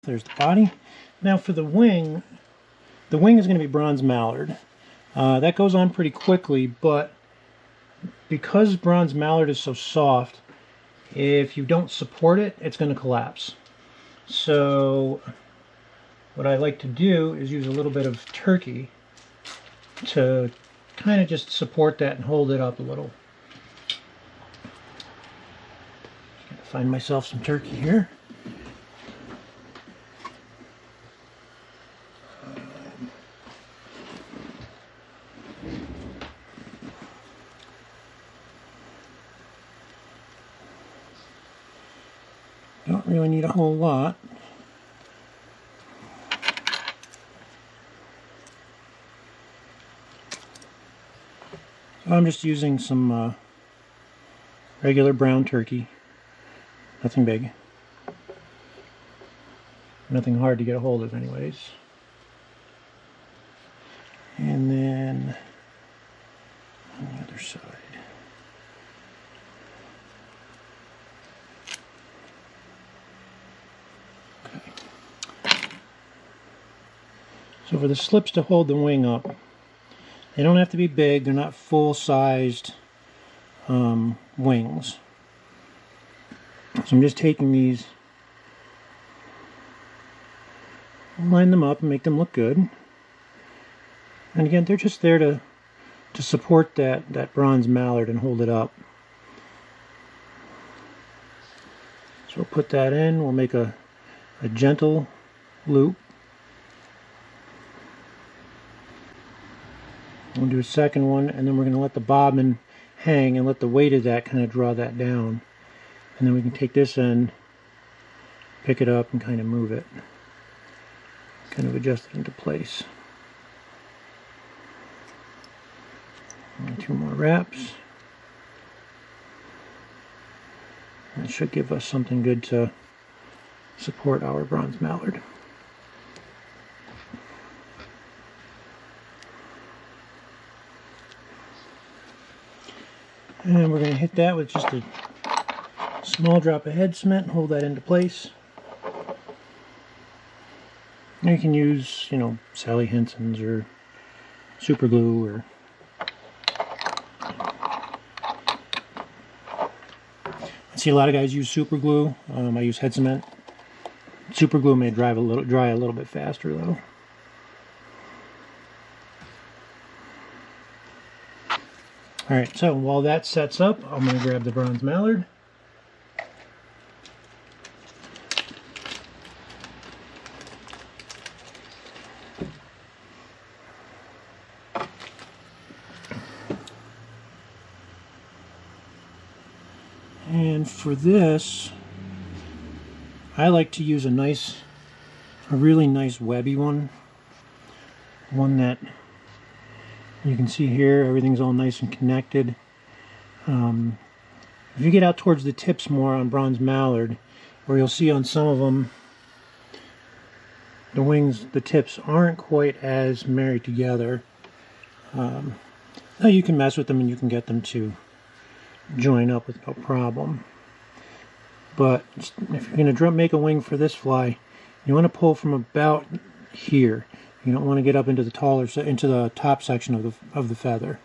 There's the body. Now for the wing is going to be bronze mallard. That goes on pretty quickly, but because bronze mallard is so soft, if you don't support it, it's going to collapse. So what I like to do is use a little bit of turkey to kind of just support that and hold it up a little. Gotta find myself some turkey here. Don't really need a whole lot. So I'm just using some regular brown turkey. Nothing big. Nothing hard to get a hold of anyways. And then on the other side. So for the slips to hold the wing up, they don't have to be big, they're not full-sized wings. So I'm just taking these, line them up and make them look good. And again, they're just there to support that bronze mallard and hold it up. So we'll put that in, we'll make a gentle loop. We'll do a second one, and then we're going to let the bobbin hang and let the weight of that kind of draw that down. And then we can take this end, pick it up, and kind of move it. Kind of adjust it into place. And 2 more wraps. That should give us something good to support our bronze mallard. And we're going to hit that with just a small drop of head cement and hold that into place. And you can use, you know, Sally Hansen's or super glue or I see a lot of guys use super glue. I use head cement. Super glue may dry a little bit faster though. Alright, so while that sets up, I'm going to grab the bronze mallard. And for this, I like to use a really nice webby one. One that you can see here, everything's all nice and connected. If you get out towards the tips more on bronze mallard, where you'll see on some of them, the wings, the tips aren't quite as married together. Now you can mess with them and you can get them to join up with no problem. But if you're going to make a wing for this fly, you want to pull from about here. You don't want to get up into the top section of the feather.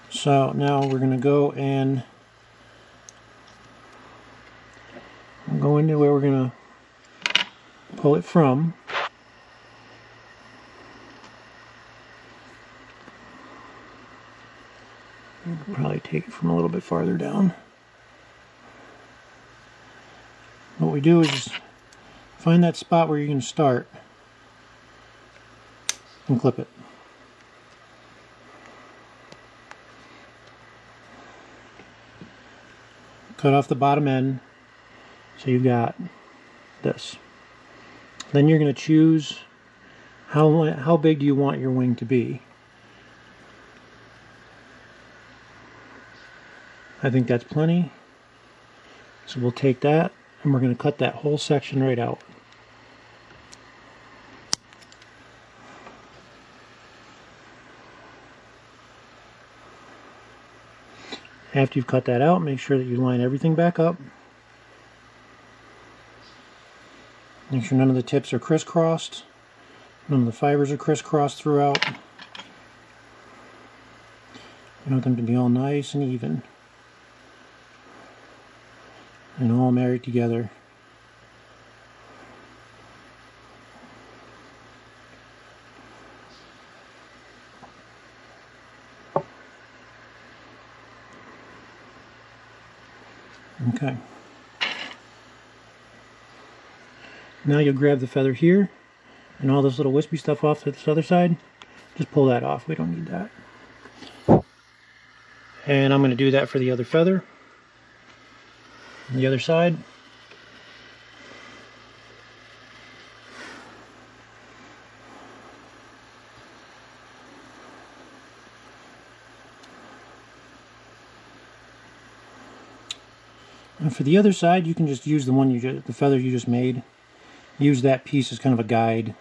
So now we're going to go and go into where we're going to pull it from. You can probably take it from a little bit farther down. What we do is just find that spot where you're going to start and clip it. Cut off the bottom end so you've got this. Then you're going to choose how big do you want your wing to be. I think that's plenty. So we'll take that and we're going to cut that whole section right out. After you've cut that out, make sure that you line everything back up. Make sure none of the tips are crisscrossed. None of the fibers are crisscrossed throughout. You want them to be all nice and even. And all married together. Okay. Now you'll grab the feather here and all this little wispy stuff off to this other side. Just pull that off. We don't need that. And I'm going to do that for the other feather. On the other side. And for the other side, you can just use the feather you just made. Use that piece as kind of a guide.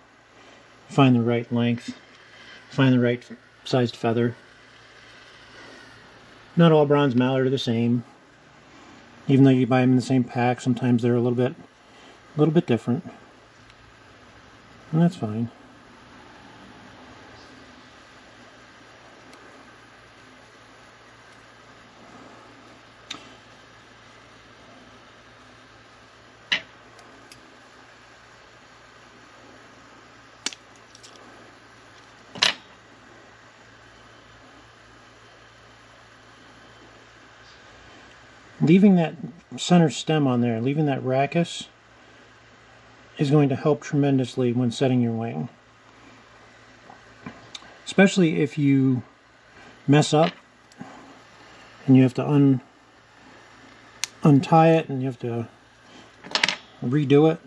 Find the right length. Find the right sized feather. Not all bronze mallard are the same. Even though you buy them in the same pack, sometimes they're a little bit different. And that's fine. Leaving that center stem on there, leaving that rachis, is going to help tremendously when setting your wing. Especially if you mess up and you have to untie it and you have to redo it.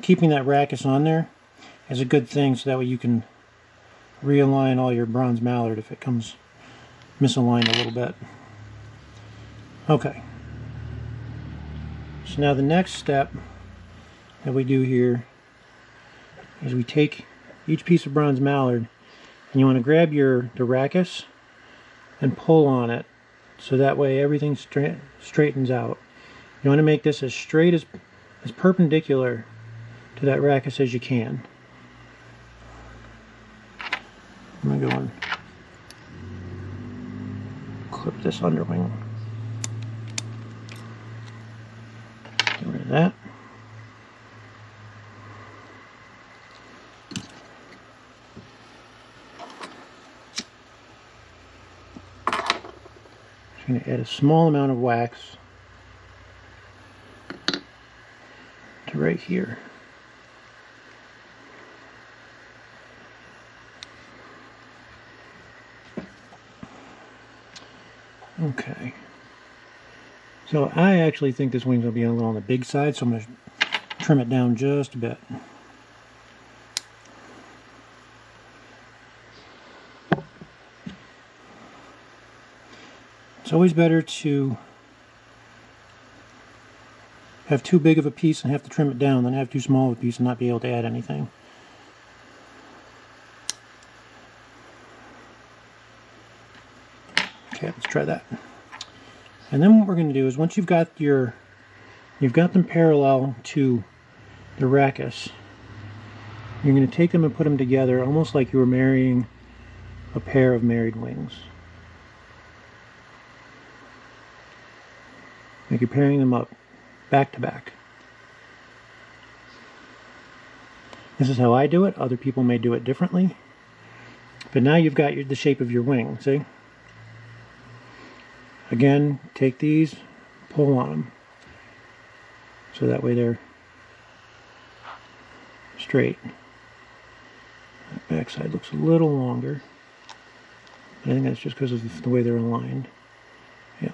Keeping that rachis on there is a good thing, so that way you can realign all your bronze mallard if it comes misaligned a little bit. Okay, so now the next step that we do here is we take each piece of bronze mallard and you want to grab the rachis and pull on it, so that way everything straightens out. You want to make this as straight as perpendicular to that rachis as you can. I'm going to go and clip this underwing. Get rid of that. Just going to add a small amount of wax to right here. Okay. So I actually think this wing's going to be a little on the big side, so I'm going to trim it down just a bit. It's always better to have too big of a piece and have to trim it down than have too small of a piece and not be able to add anything. Okay, let's try that. And then what we're going to do is, once you've got them parallel to the rachis, you're going to take them and put them together almost like you were marrying a pair of married wings. Like you're pairing them up back to back. This is how I do it. Other people may do it differently. But now you've got the shape of your wing, see? Again, take these, pull on them, so that way they're straight. That backside looks a little longer. I think that's just because of the way they're aligned. Yeah.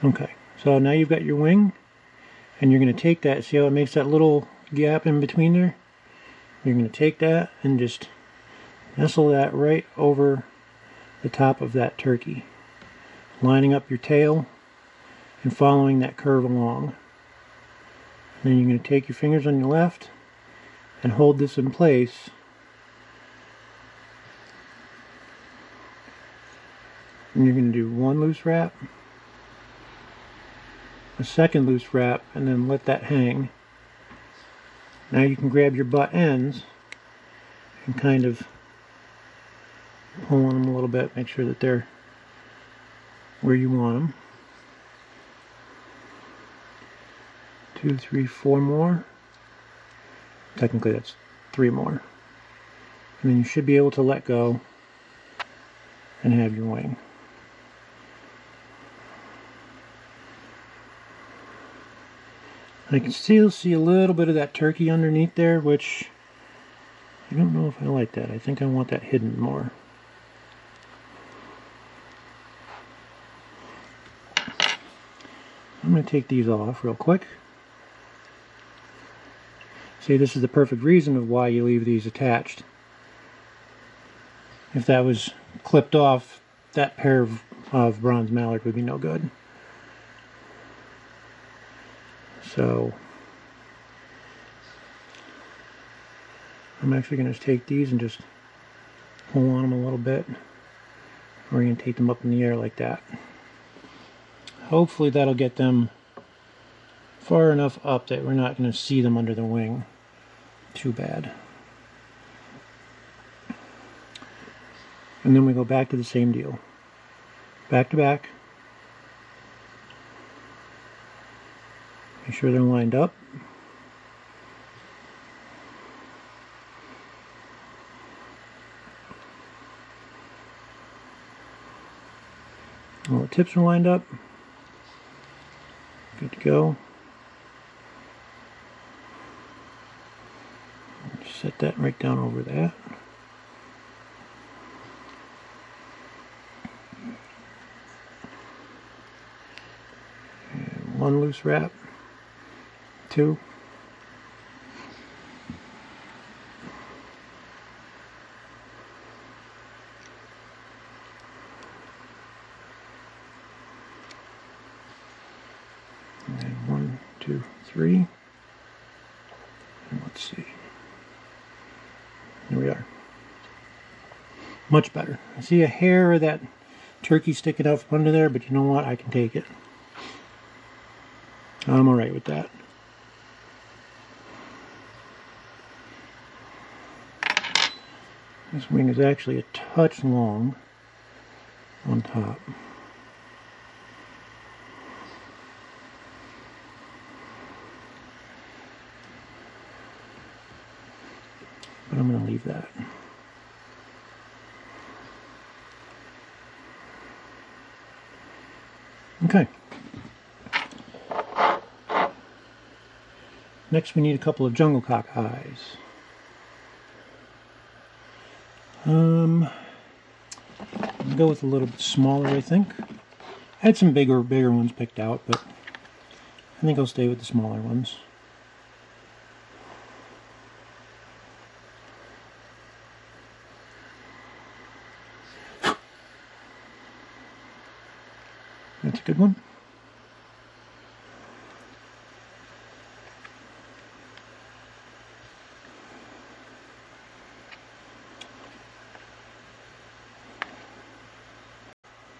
Okay, so now you've got your wing, and you're going to take that, see how it makes that little gap in between there? You're going to take that and just nestle that right over the top of that turkey, lining up your tail and following that curve along. And then you're going to take your fingers on your left and hold this in place And you're going to do one loose wrap, a second loose wrap, and then let that hang. Now you can grab your butt ends and kind of pull on them a little bit, make sure that they're where you want them. 2, 3, 4 more. Technically that's 3 more. And then you should be able to let go and have your wing. I can still see a little bit of that turkey underneath there, which I don't know if I like that. I think I want that hidden more. I'm going to take these off real quick. See, this is the perfect reason of why you leave these attached. If that was clipped off, that pair of bronze mallard would be no good. So I'm actually going to take these and just pull on them a little bit, orientate them up in the air like that. Hopefully that'll get them far enough up that we're not going to see them under the wing too bad. And then we go back to the same deal. Back to back. Make sure they're lined up. All the tips are lined up. Good to go. Set that right down over that. And one loose wrap. 2. And 1, 2, 3. And let's see. Here we are. Much better. I see a hair of that turkey sticking out from under there, but you know what? I can take it. I'm alright with that. This wing is actually a touch long on top. But I'm going to leave that. Okay. Next we need a couple of jungle cock eyes. I'm gonna go with a little bit smaller, I think. I had some bigger ones picked out, but I think I'll stay with the smaller ones. That's a good one.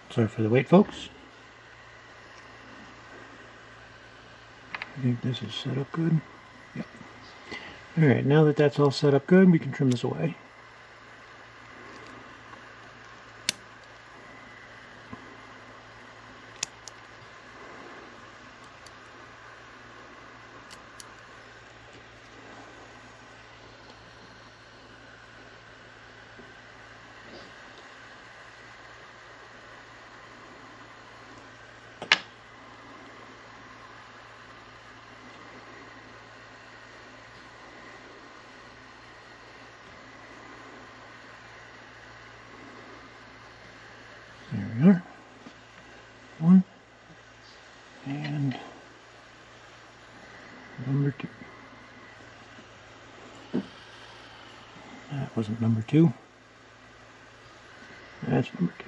Sorry for the wait, folks. I think this is set up good. Yep. Alright, now that that's all set up good, we can trim this away. There we are. One. And number 2. That wasn't number 2. That's number 2.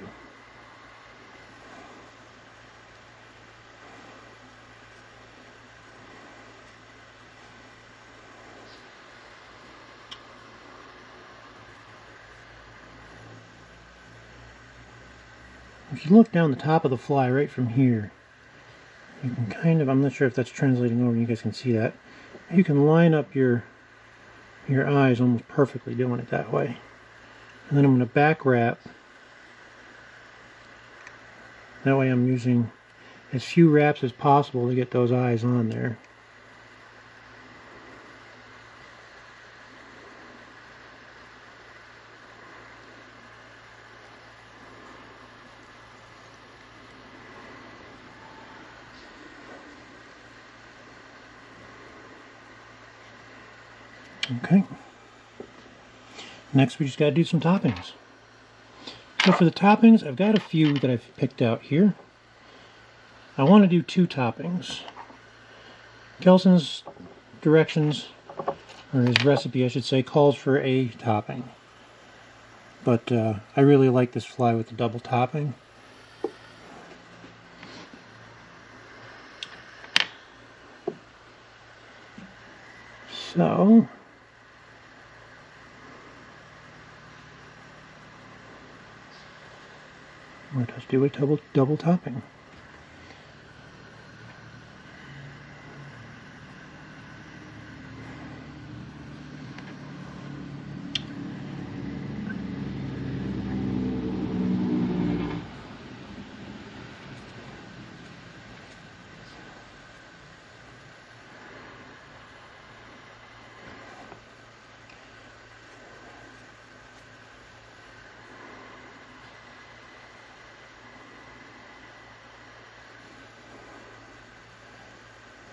if you look down the top of the fly right from here, you can kind of, I'm not sure if that's translating over, you guys can see that. You can line up your eyes almost perfectly doing it that way. And then I'm going to back wrap. That way I'm using as few wraps as possible to get those eyes on there. Okay. Next we just got to do some toppings. So for the toppings, I've got a few that I've picked out here. I want to do 2 toppings. Kelson's directions, or his recipe I should say, calls for a topping. But I really like this fly with the double topping. So let us do a double topping.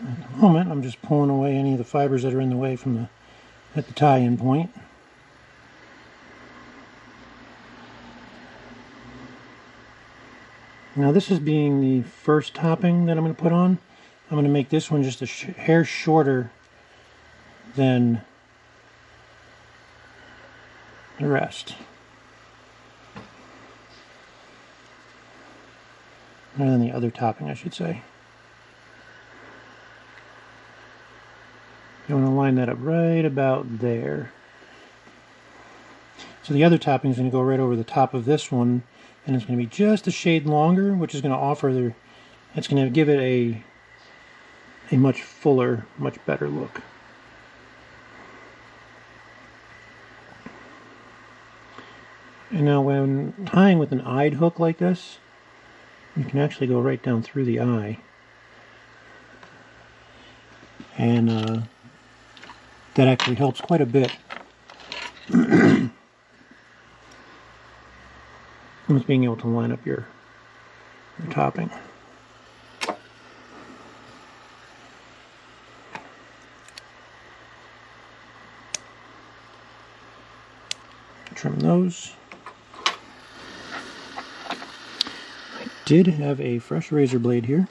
At the moment, I'm just pulling away any of the fibers that are in the way from at the tie-in point. Now this is being the first topping that I'm going to put on. I'm going to make this one just a hair shorter than the rest. Or than the other topping, I should say. You want to line that up right about there. So the other topping is going to go right over the top of this one, and it's going to be just a shade longer, which is going to offer it's going to give it a much fuller, much better look. And now when tying with an eyed hook like this, you can actually go right down through the eye. And that actually helps quite a bit. Just being able to line up your topping. Trim those. I did have a fresh razor blade here.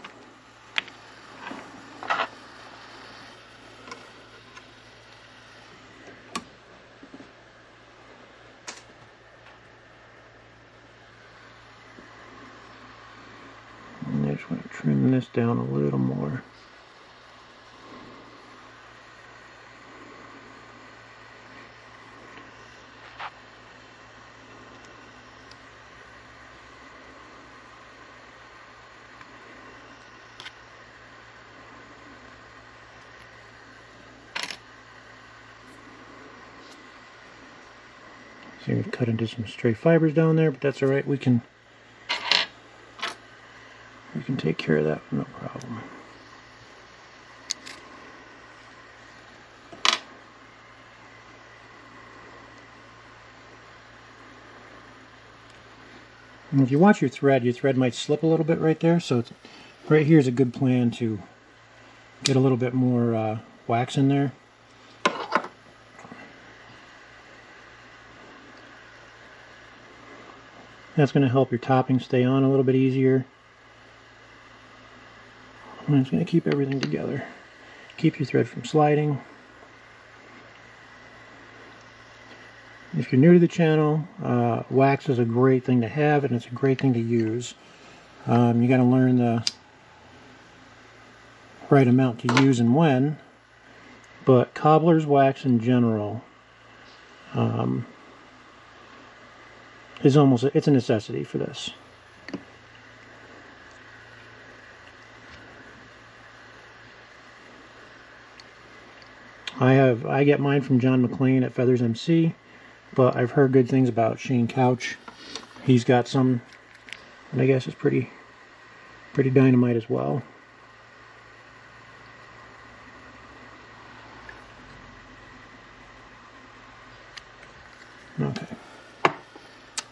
I just want to trim this down a little more. See, we've cut into some stray fibers down there, but that's all right. We can take care of that, no problem. And if you watch your thread might slip a little bit right there, so right here is a good plan to get a little bit more wax in there. That's going to help your topping stay on a little bit easier. And it's going to keep everything together. Keep your thread from sliding. If you're new to the channel, wax is a great thing to have, and it's a great thing to use. You got to learn the right amount to use and when, but cobbler's wax in general is it's a necessity for this. I get mine from John McClain at Feathers MC, but I've heard good things about Shane Couch. He's got some, and I guess it's pretty dynamite as well. Okay,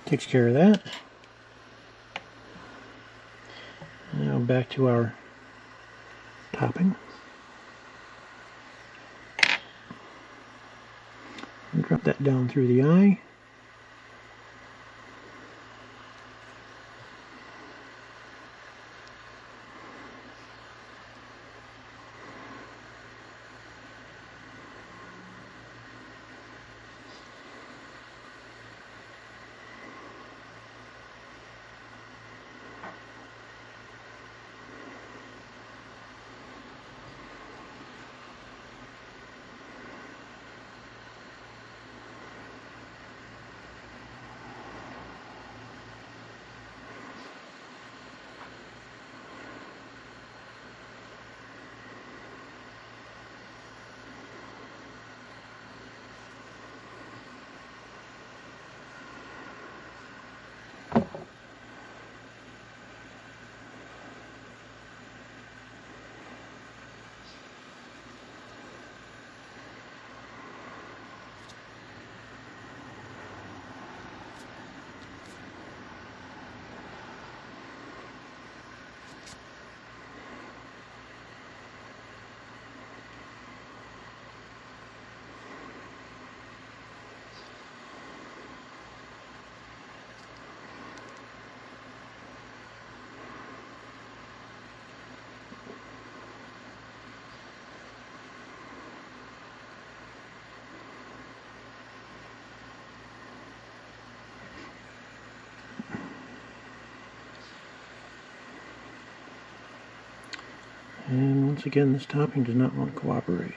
takes care of that. Now back to our topping. And drop that down through the eye. And once again, this topping does not want to cooperate.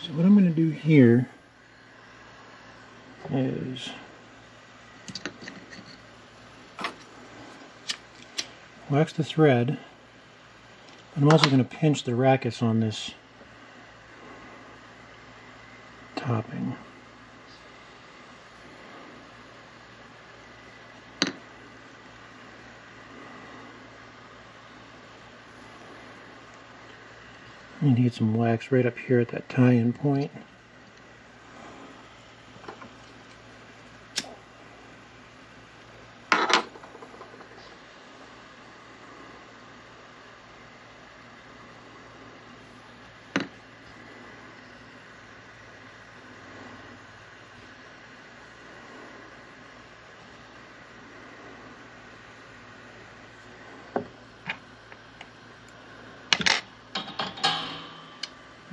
So what I'm going to do here is wax the thread. I'm also going to pinch the rachis on this topping. I need to get some wax right up here at that tie-in point.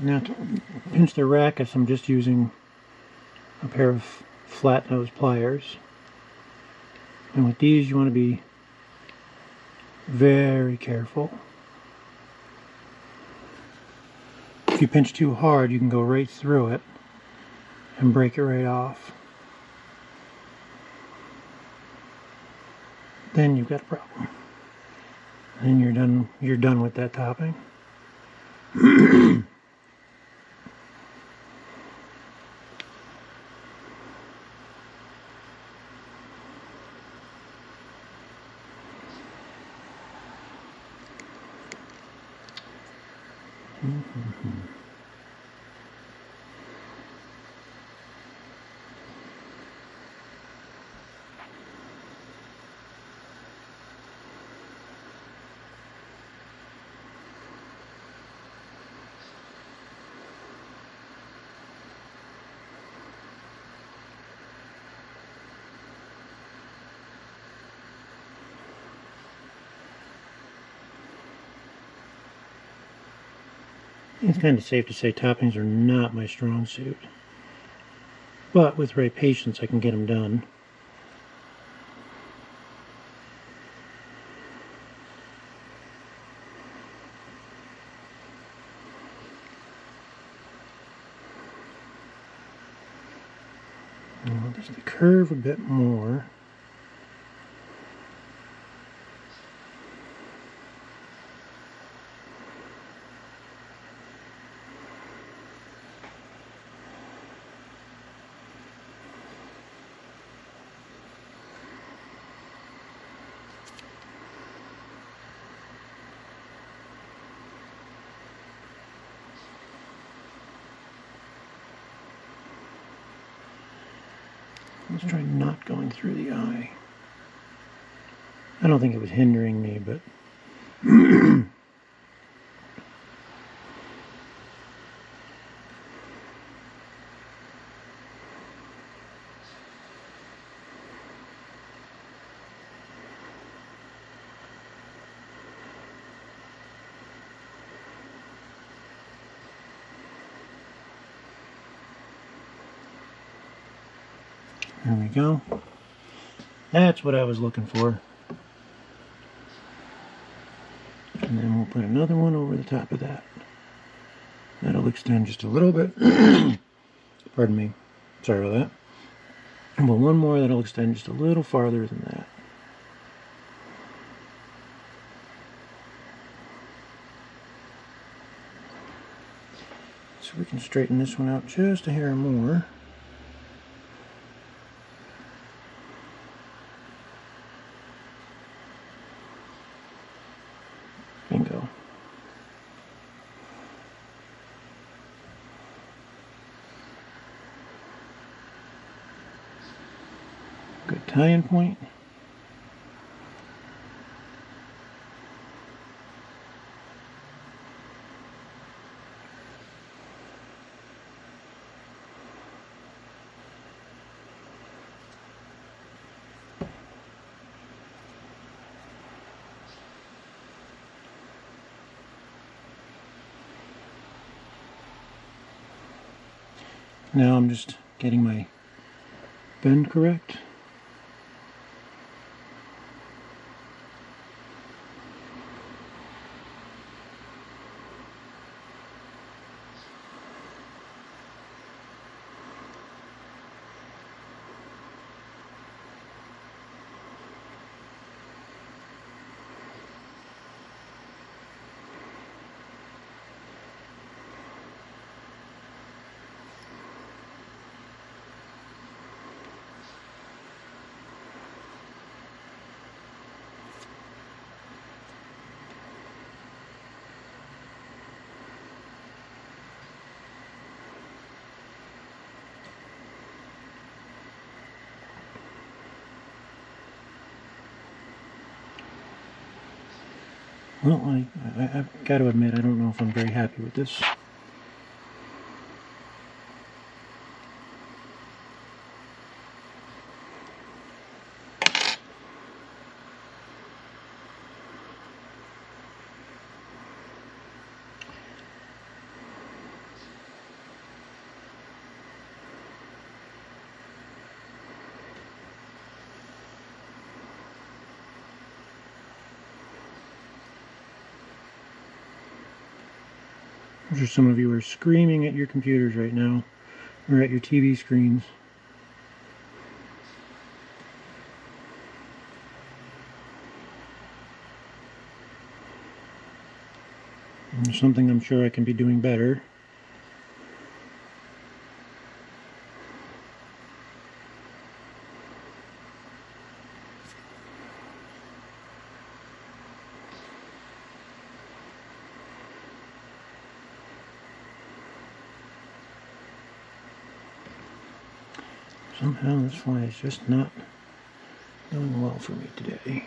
Now to pinch the rachis, I'm just using a pair of flat nose pliers. And with these you want to be very careful. If you pinch too hard, you can go right through it and break it right off. Then you've got a problem. Then you're done with that topping. It's kind of safe to say toppings are not my strong suit, but with right patience I can get them done. I'll just curve a bit more. Let's try not going through the eye. I don't think it was hindering me, but there we go. That's what I was looking for. And then we'll put another one over the top of that. That'll extend just a little bit. Pardon me. Sorry about that. And we'll one more that'll extend just a little farther than that. So we can straighten this one out just a hair more. Bingo. Good tie-in point. Now I'm just getting my bend correct. Well, I've got to admit, I don't know if I'm very happy with this. I'm sure some of you are screaming at your computers right now, or at your TV screens. There's something I'm sure I can be doing better. Somehow this fly is just not doing well for me today.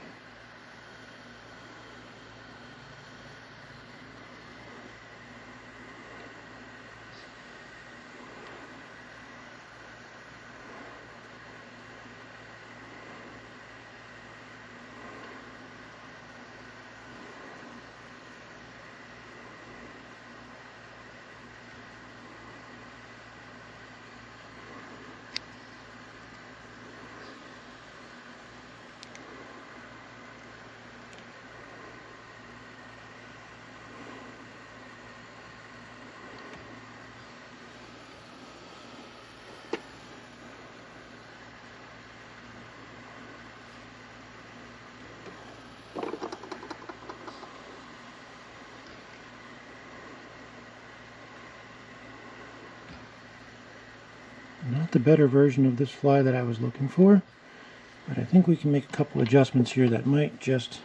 the better version of this fly that I was looking for, but I think we can make a couple adjustments here that might just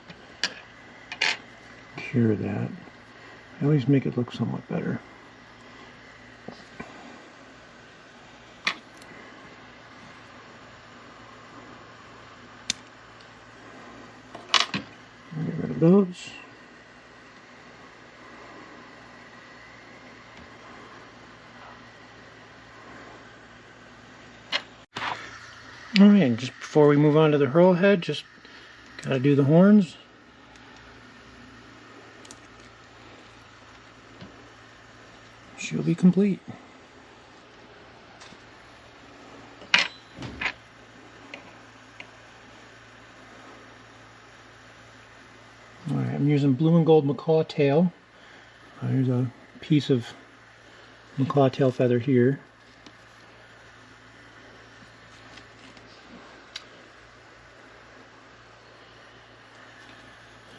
cure that. At least make it look somewhat better. Get rid of those. Alright, and just before we move on to the hurl head, just gotta do the horns. She'll be complete. Alright, I'm using blue and gold macaw tail. There's a piece of macaw tail feather here.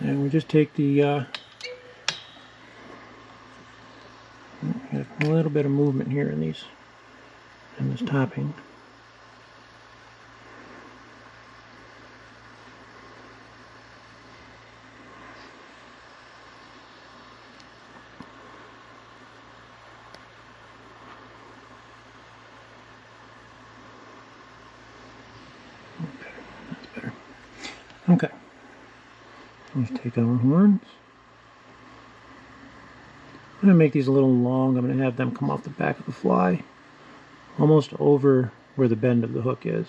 And we just take the a little bit of movement here in this topping. Okay, that's better. Okay. Let's take our horns. I'm going to make these a little long. I'm going to have them come off the back of the fly, almost over where the bend of the hook is.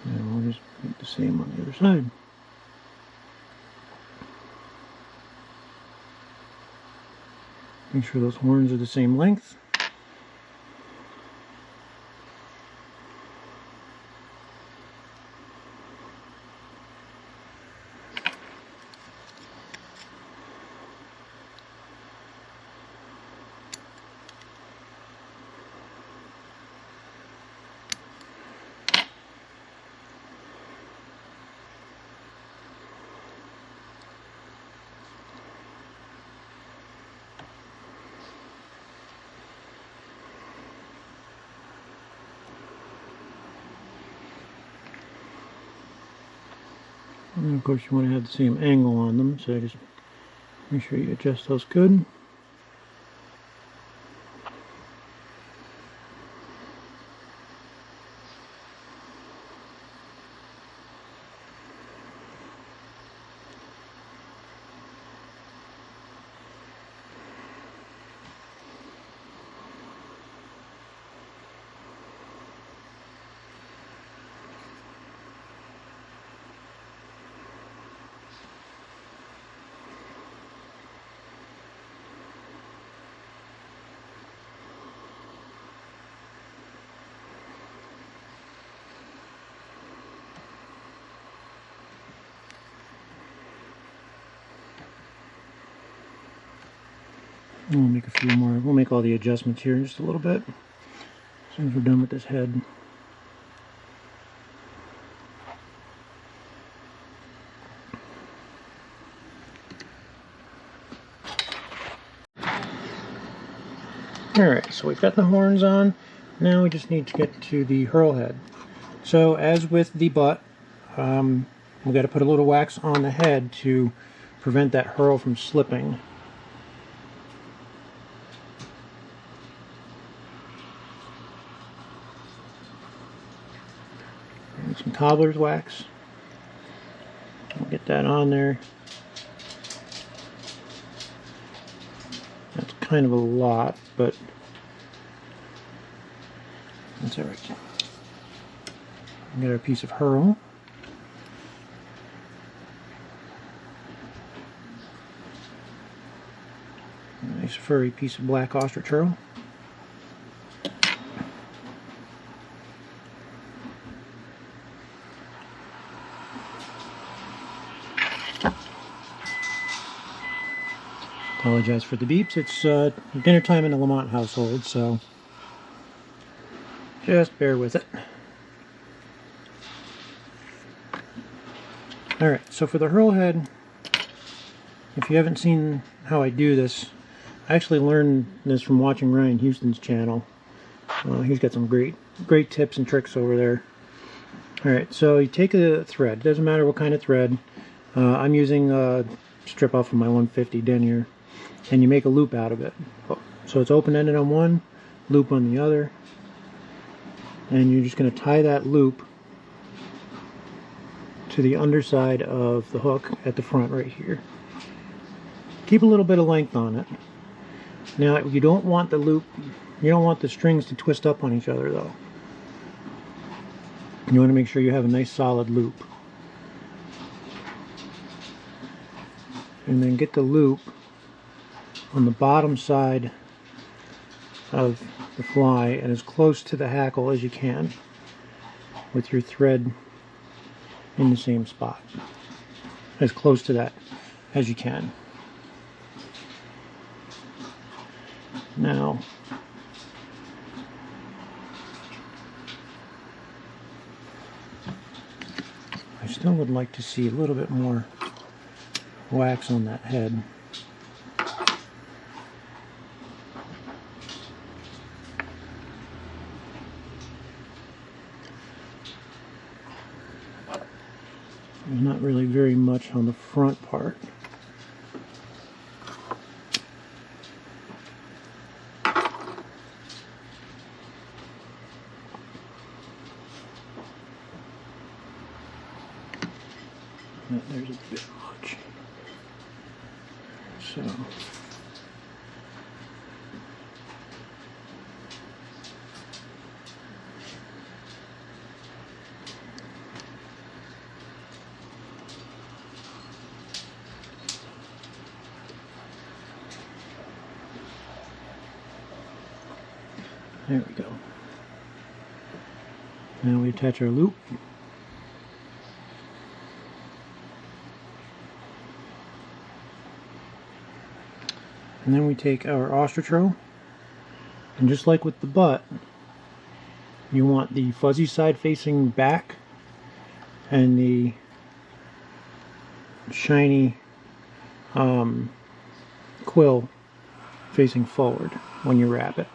And we'll just make the same on the other side. Make sure those horns are the same length. And of course you want to have the same angle on them, so just make sure you adjust those good. We'll make a few more. We'll make all the adjustments here in just a little bit as soon as we're done with this head. Alright, so we've got the horns on. Now we just need to get to the hurl head. So as with the butt, we've got to put a little wax on the head to prevent that hurl from slipping. And some cobbler's wax. We'll get that on there. That's kind of a lot, but that's alright. Get our piece of hurl. Nice furry piece of black ostrich hurl. Apologize for the beeps. It's dinner time in the Lamont household, so just bear with it. Alright, so for the hurl head, if you haven't seen how I do this, I actually learned this from watching Ryan Houston's channel. He's got some great tips and tricks over there. Alright, so you take a thread, doesn't matter what kind of thread. I'm using a strip off of my 150 denier, and you make a loop out of it. So it's open-ended on one, loop on the other, and you're just going to tie that loop to the underside of the hook at the front right here. Keep a little bit of length on it. Now you don't want the loop, you don't want the strings to twist up on each other though. You want to make sure you have a nice solid loop. And then get the loop on the bottom side of the fly and as close to the hackle as you can with your thread in the same spot. As close to that as you can. Now, I still would like to see a little bit more wax on that head. There's not really very much on the front part. There's a bit much. So there we go. Now we attach our loop. And then we take our ostrich hurl, and just like with the butt, you want the fuzzy side facing back and the shiny quill facing forward when you wrap it.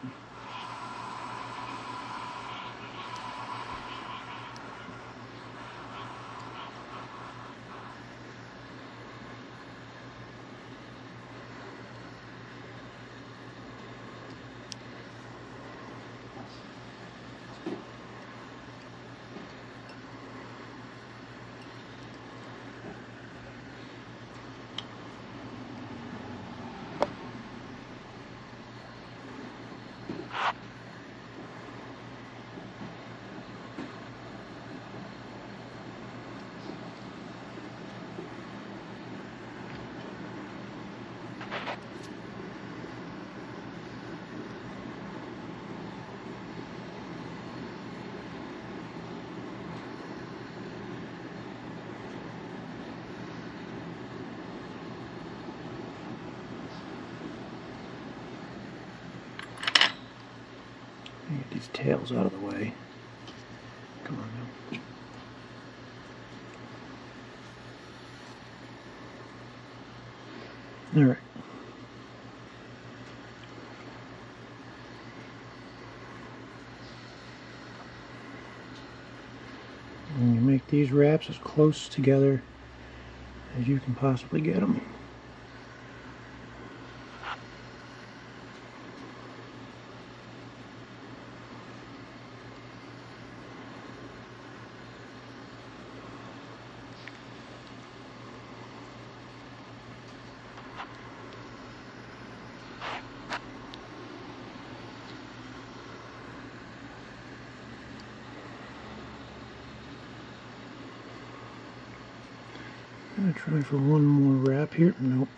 Get these tails out of the way. Come on now. Alright. And you make these wraps as close together as you can possibly get them. I'm going to try for one more wrap here. Nope.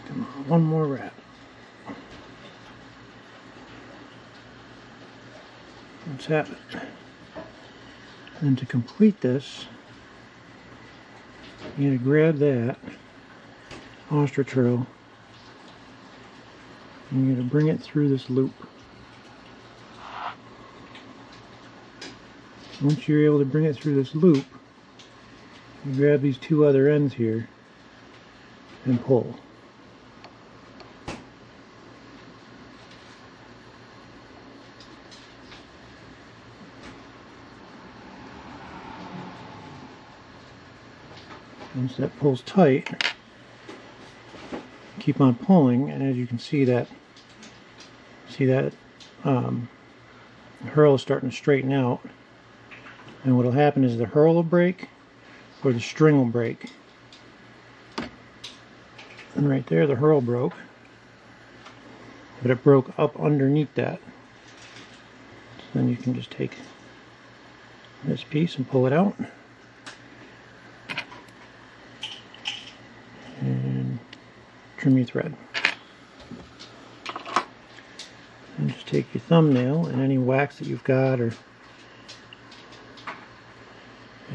Come on, one more wrap. Let's have it. And to complete this, you're going to grab that ostrich hurl and you're going to bring it through this loop. Once you're able to bring it through this loop, you grab these two other ends here and pull. Once that pulls tight, keep on pulling, and as you can see that hurl is starting to straighten out. And what will happen is the hurl will break or the string will break. And right there the hurl broke, but it broke up underneath that. So then you can just take this piece and pull it out. And trim your thread. And just take your thumbnail and any wax that you've got, and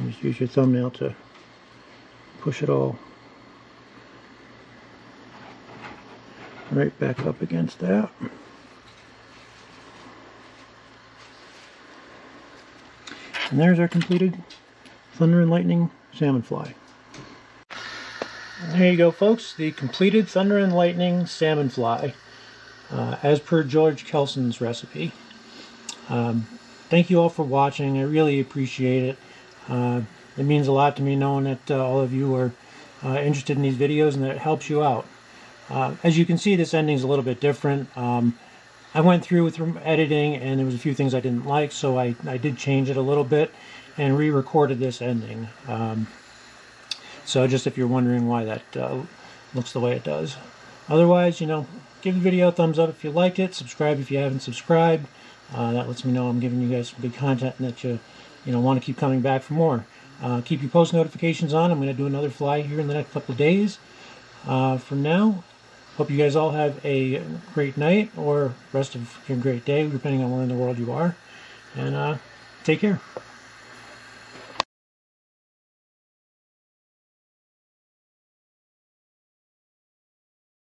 just use your thumbnail to push it all right back up against that. And there's our completed Thunder and Lightning salmon fly. There you go, folks, the completed Thunder and Lightning salmon fly, as per George Kelson's recipe. Thank you all for watching. I really appreciate it. It means a lot to me knowing that all of you are interested in these videos and that it helps you out. As you can see, this ending is a little bit different. I went through with editing and there was a few things I didn't like, so I did change it a little bit and re-recorded this ending. So just if you're wondering why that looks the way it does. Otherwise, you know, give the video a thumbs up if you like it. Subscribe if you haven't subscribed. That lets me know I'm giving you guys some good content and that you want to keep coming back for more. Keep your post notifications on. I'm going to do another fly here in the next couple of days. For now, hope you guys all have a great night or rest of your great day, depending on where in the world you are. And take care.